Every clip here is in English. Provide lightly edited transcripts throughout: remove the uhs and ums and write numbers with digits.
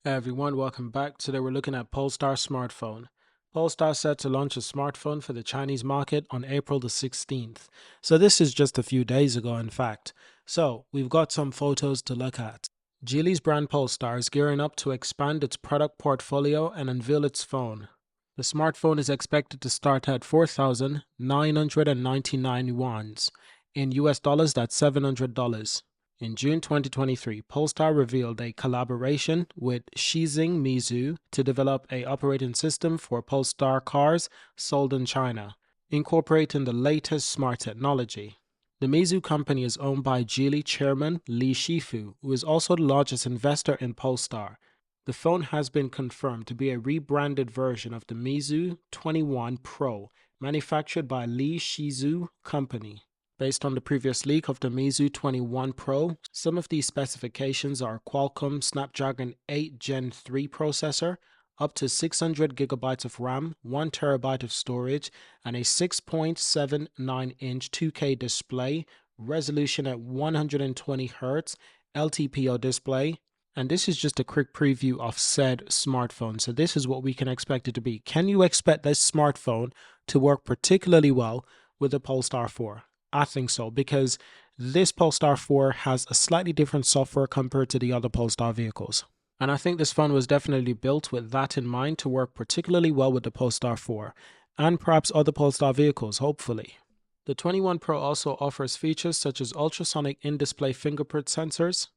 Hey everyone, welcome back. Today we're looking at Polestar smartphone. Polestar set to launch a smartphone for the Chinese market on April the 16th. So this is just a few days ago, in fact. So we've got some photos to look at. Geely's brand Polestar is gearing up to expand its product portfolio and unveil its phone. The smartphone is expected to start at 4,999 yuans. In US dollars, that's $700. In June 2023, Polestar revealed a collaboration with Shizing Mizu to develop a operating system for Polestar cars sold in China, incorporating the latest smart technology. The Mizu company is owned by Geely chairman Li Shifu, who is also the largest investor in Polestar. The phone has been confirmed to be a rebranded version of the Mizu 21 Pro, manufactured by Li Shizu Company. Based on the previous leak of the Mizu 21 Pro, some of these specifications are Qualcomm Snapdragon 8 Gen 3 processor, up to 600 gigabytes of RAM, 1 terabyte of storage, and a 6.79-inch 2K display, resolution at 120 Hz, LTPO display. And this is just a quick preview of said smartphone. So this is what we can expect it to be. Can you expect this smartphone to work particularly well with the Polestar 4? I think so, because this Polestar 4 has a slightly different software compared to the other Polestar vehicles. And I think this phone was definitely built with that in mind to work particularly well with the Polestar 4 and perhaps other Polestar vehicles, hopefully. The 21 Pro also offers features such as ultrasonic in-display fingerprint sensors,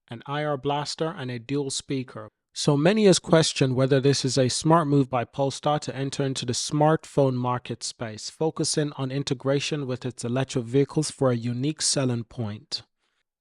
an IR blaster, and a dual speaker. So many has questioned whether this is a smart move by Polestar to enter into the smartphone market space, focusing on integration with its electric vehicles for a unique selling point.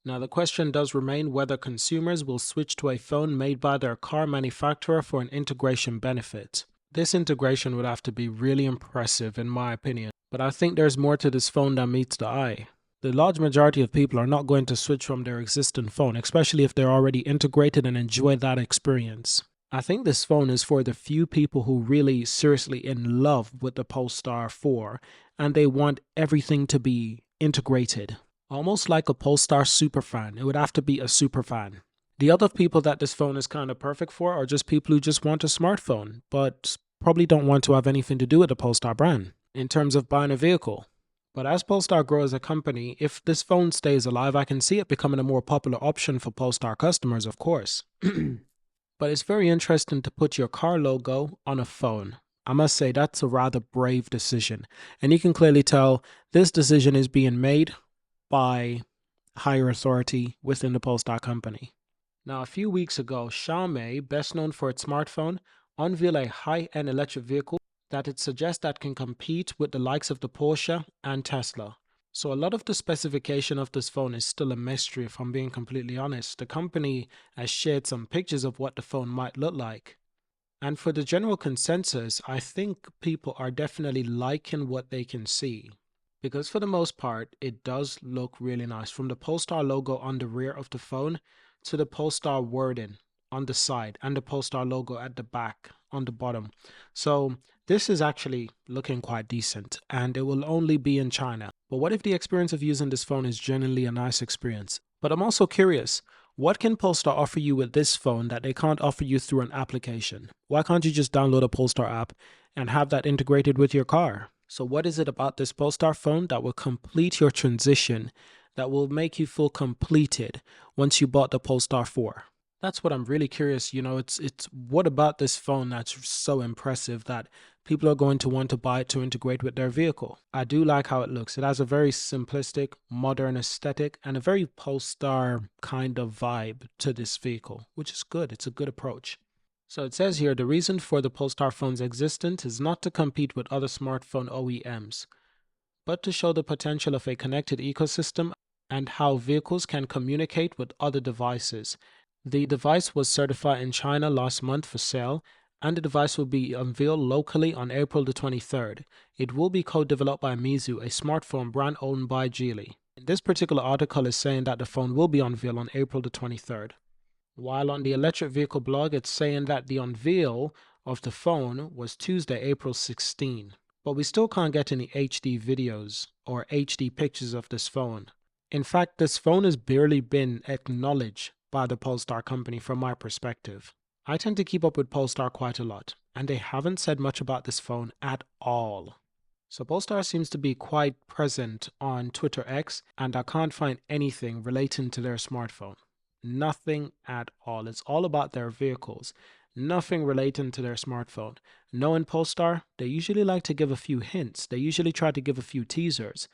Now the question does remain whether consumers will switch to a phone made by their car manufacturer for an integration benefit. This integration would have to be really impressive in my opinion, but I think there's more to this phone than meets the eye. The large majority of people are not going to switch from their existing phone, especially if they're already integrated and enjoy that experience. I think this phone is for the few people who really seriously in love with the Polestar 4 and they want everything to be integrated. Almost like a Polestar superfan. It would have to be a superfan. The other people that this phone is kind of perfect for are just people who just want a smartphone, but probably don't want to have anything to do with the Polestar brand in terms of buying a vehicle. But as Polestar grows as a company, if this phone stays alive, I can see it becoming a more popular option for Polestar customers, of course. But it's very interesting to put your car logo on a phone. I must say that's a rather brave decision. And you can clearly tell this decision is being made by higher authority within the Polestar company. Now, a few weeks ago, Xiaomi, best known for its smartphone, unveiled a high-end electric vehicle that it suggests that can compete with the likes of the Porsche and Tesla. So a lot of the specification of this phone is still a mystery, if I'm being completely honest. The company has shared some pictures of what the phone might look like. And for the general consensus, I think people are definitely liking what they can see. Because for the most part, it does look really nice. From the Polestar logo on the rear of the phone to the Polestar wording on the side and the Polestar logo at the back on the bottom. So this is actually looking quite decent and it will only be in China. But what if the experience of using this phone is genuinely a nice experience? But I'm also curious, what can Polestar offer you with this phone that they can't offer you through an application? Why can't you just download a Polestar app and have that integrated with your car? So what is it about this Polestar phone that will complete your transition, that will make you feel completed once you bought the Polestar 4? That's what I'm really curious. It's what about this phone that's so impressive that people are going to want to buy it to integrate with their vehicle? I do like how it looks. It has a very simplistic, modern aesthetic and a very Polestar kind of vibe to this vehicle, which is good. It's a good approach. So it says here, the reason for the Polestar phone's existence is not to compete with other smartphone OEMs, but to show the potential of a connected ecosystem and how vehicles can communicate with other devices. The device was certified in China last month for sale, and the device will be unveiled locally on April the 23rd. It will be co-developed by Mizu, a smartphone brand owned by Geely. This particular article is saying that the phone will be unveiled on April the 23rd. While on the electric vehicle blog, it's saying that the unveil of the phone was Tuesday, April 16. But we still can't get any HD videos or HD pictures of this phone. In fact, this phone has barely been acknowledged by the Polestar company from my perspective. I tend to keep up with Polestar quite a lot, and they haven't said much about this phone at all. So Polestar seems to be quite present on Twitter X, and I can't find anything relating to their smartphone. Nothing at all. It's all about their vehicles. Nothing relating to their smartphone. Knowing Polestar, they usually like to give a few hints. They usually try to give a few teasers,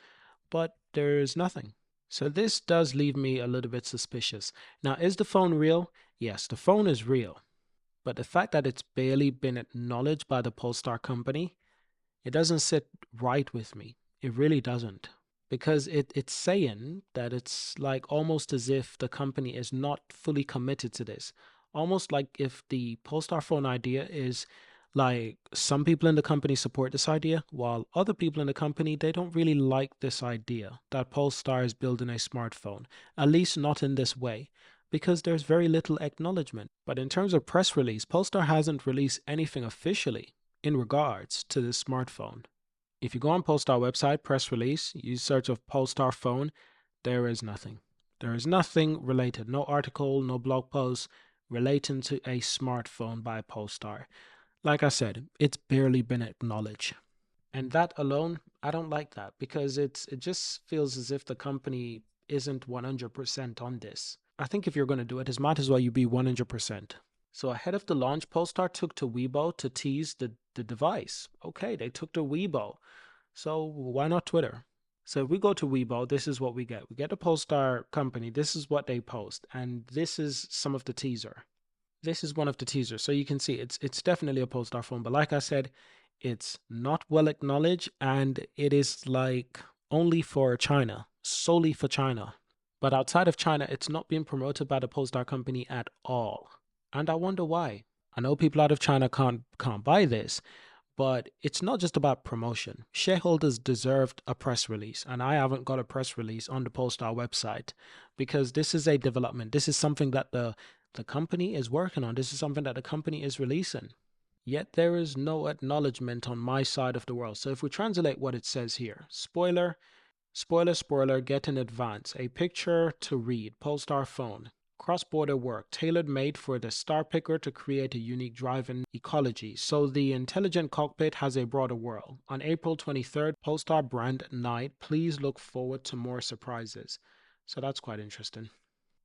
but there's nothing. So this does leave me a little bit suspicious. Now, is the phone real? Yes, the phone is real. But the fact that it's barely been acknowledged by the Polestar company, it doesn't sit right with me. It really doesn't. Because it's saying that it's like almost as if the company is not fully committed to this. Almost like if the Polestar phone idea is like some people in the company support this idea, while other people in the company, they don't really like this idea that Polestar is building a smartphone, at least not in this way, because there's very little acknowledgement. But in terms of press release, Polestar hasn't released anything officially in regards to this smartphone. If you go on Polestar website, press release, you search of Polestar phone, there is nothing. There is nothing related, no article, no blog post relating to a smartphone by Polestar. Like I said, it's barely been acknowledged. And that alone, I don't like that because it just feels as if the company isn't 100% on this. I think if you're going to do it, it might as well you be 100%. So ahead of the launch, Polestar took to Weibo to tease the device. Okay, they took to Weibo. So why not Twitter? So if we go to Weibo, this is what we get. We get the Polestar company. This is what they post. And this is some of the teaser. This is one of the teasers. So you can see it's definitely a Polestar phone. But like I said, it's not well acknowledged and it is like only for China, solely for China. But outside of China, it's not being promoted by the Polestar company at all. And I wonder why. I know people out of China can't buy this, but it's not just about promotion. Shareholders deserved a press release, and I haven't got a press release on the Polestar website because this is a development. This is something that the company is working on. This is something that the company is releasing. Yet there is no acknowledgement on my side of the world. So if we translate what it says here, spoiler, spoiler, get in advance. A picture to read, Polestar phone. Cross-border work, tailor-made for the star picker to create a unique driving ecology. So the intelligent cockpit has a broader world. On April 23rd, Polestar brand night. Please look forward to more surprises. So that's quite interesting.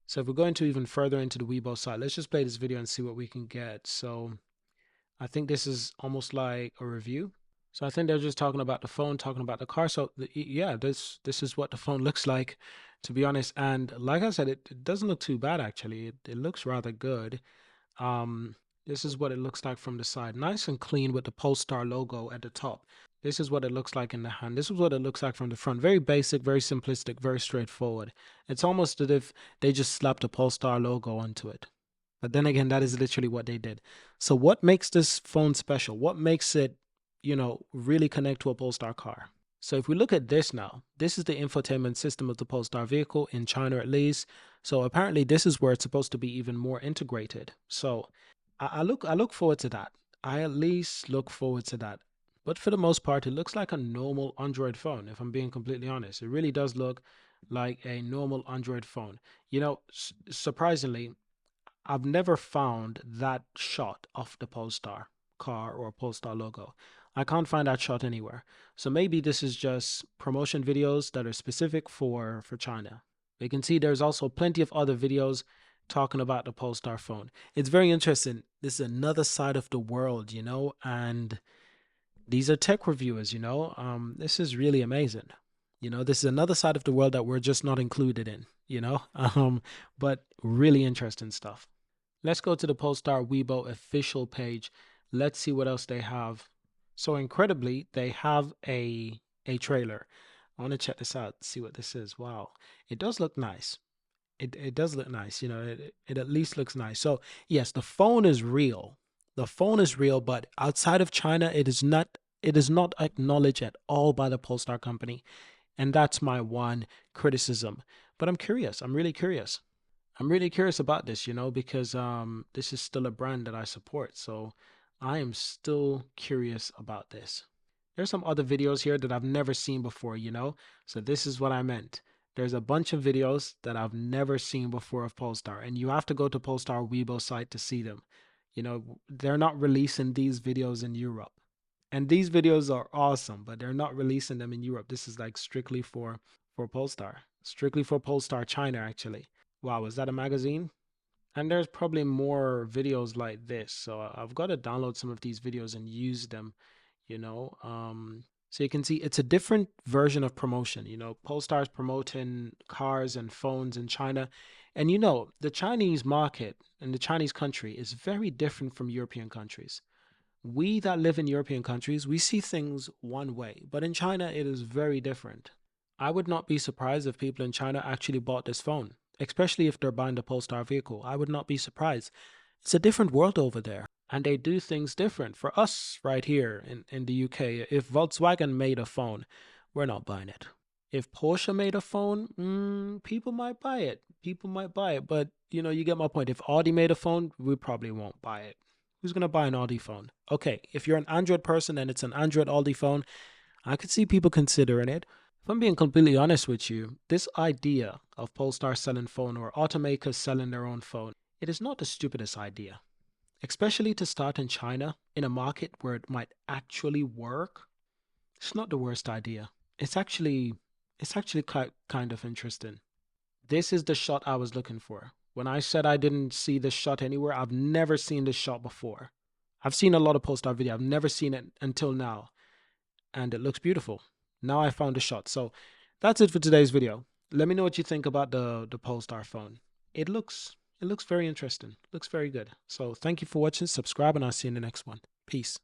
So if we're going to even further into the Weibo site, let's just play this video and see what we can get. So I think this is almost like a review. So I think they're just talking about the phone, talking about the car. So yeah, this is what the phone looks like, to be honest. And like I said, it doesn't look too bad actually. It looks rather good. This is what it looks like from the side, nice and clean with the Polestar logo at the top. This is what it looks like in the hand. This is what it looks like from the front. Very basic, very simplistic, very straightforward. It's almost as if they just slapped a Polestar logo onto it. But then again, that is literally what they did. So what makes this phone special? What makes it, really connect to a Polestar car? So if we look at this now, this is the infotainment system of the Polestar vehicle in China at least. So apparently this is where it's supposed to be even more integrated. So I look forward to that. I at least look forward to that. But for the most part, it looks like a normal Android phone, if I'm being completely honest. It really does look like a normal Android phone. Surprisingly, I've never found that shot of the Polestar car or Polestar logo. I can't find that shot anywhere. So maybe this is just promotion videos that are specific for China. You can see there's also plenty of other videos talking about the Polestar phone. It's very interesting. This is another side of the world, and these are tech reviewers, this is really amazing. This is another side of the world that we're just not included in, but really interesting stuff. Let's go to the Polestar Weibo official page. Let's see what else they have. So incredibly, they have a trailer. I want to check this out, see what this is. Wow. It does look nice. It does look nice, it at least looks nice. So yes, the phone is real. The phone is real, but outside of China, it is not acknowledged at all by the Polestar company. And that's my one criticism. But I'm curious. I'm really curious. I'm really curious about this, because this is still a brand that I support. So I am still curious about this. There's some other videos here that I've never seen before, So this is what I meant. There's a bunch of videos that I've never seen before of Polestar, and you have to go to Polestar Weibo site to see them. They're not releasing these videos in Europe. And these videos are awesome, but they're not releasing them in Europe. This is like strictly for Polestar. Strictly for Polestar China, actually. Wow, is that a magazine? And there's probably more videos like this. So I've got to download some of these videos and use them, you know. So you can see it's a different version of promotion. Polestar's promoting cars and phones in China. And the Chinese market and the Chinese country is very different from European countries. We that live in European countries, we see things one way, but in China, it is very different. I would not be surprised if people in China actually bought this phone, especially if they're buying the Polestar vehicle. I would not be surprised. It's a different world over there, and they do things different. For us right here in the UK, if Volkswagen made a phone, we're not buying it. If Porsche made a phone, people might buy it. People might buy it, but you get my point. If Audi made a phone, we probably won't buy it. Who's going to buy an Audi phone? Okay, if you're an Android person and it's an Android Audi phone, I could see people considering it. If I'm being completely honest with you, this idea of Polestar selling phone or automakers selling their own phone, it is not the stupidest idea. Especially to start in China, in a market where it might actually work. It's not the worst idea. It's actually kind of interesting. This is the shot I was looking for. When I said I didn't see this shot anywhere, I've never seen this shot before. I've seen a lot of Polestar video. I've never seen it until now. And it looks beautiful. Now I found a shot. So that's it for today's video. Let me know what you think about the Polestar phone. It looks very interesting. Looks very good. So thank you for watching. Subscribe and I'll see you in the next one. Peace.